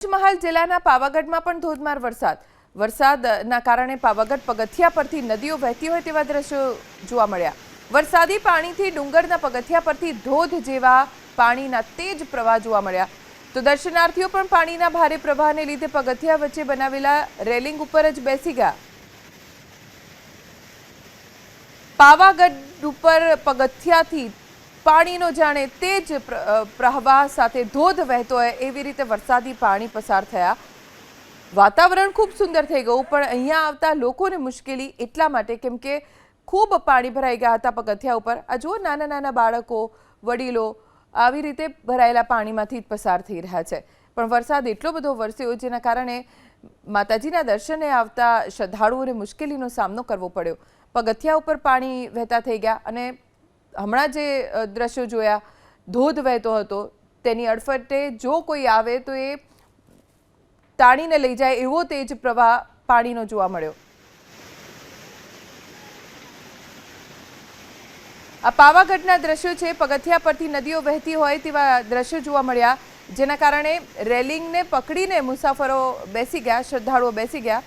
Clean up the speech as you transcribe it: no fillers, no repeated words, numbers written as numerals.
પંચમહાલ જિલ્લાના પાવાગઢમાં પણ ધોધમાર વરસાદના કારણે પાવાગઢ પગથિયા પરથી નદીઓ વહેતી હોય તેવા દ્રશ્યો જોવા મળ્યા। વરસાદી પાણીથી ડુંગરના પગથિયા પરથી ધોધ જેવા પાણીના તેજ પ્રવાહ જોવા મળ્યા। તો દર્શનાર્થીઓ પણ પાણીના ભારે પ્રવાહને લીધે પગથિયા વચ્ચે બનાવેલા રેલિંગ ઉપર જ બેસી ગયા। પાવાગઢ ઉપર પગથિયાથી પાણીનો જાણે તેજ પ્રવાહ સાથે ધોધ વહેતો હોય એવી રીતે વરસાદી પાણી પસાર થયા। વાતાવરણ ખૂબ સુંદર થઈ ગયું, પણ અહીંયા આવતા લોકોને મુશ્કેલી એટલા માટે કેમ કે ખૂબ પાણી ભરાઈ ગયા હતા પગથિયા ઉપર। આ જુઓ, નાના નાના બાળકો, વડીલો આવી રીતે ભરાયેલા પાણીમાંથી જ પસાર થઈ રહ્યા છે। પણ વરસાદ એટલો બધો વરસ્યો જેના કારણે માતાજીના દર્શને આવતા શ્રદ્ધાળુઓને મુશ્કેલીનો સામનો કરવો પડ્યો। પગથિયા ઉપર પાણી વહેતા થઈ ગયા અને હમણાં જે દ્રશ્યો જોયા, ધોધ વહેતો હતો, તેની અડફેટે જો કોઈ આવે તો એ તાણીને લઈ જાય એવો તેજ પ્રવાહ પાણીનો જોવા મળ્યો। આ પાવાગઢના દ્રશ્યો છે। પગથિયા પરથી નદીઓ વહેતી હોય તેવા દ્રશ્યો જોવા મળ્યા, જેના કારણે રેલિંગને પકડીને મુસાફરો બેસી ગયા, શ્રદ્ધાળુઓ બેસી ગયા।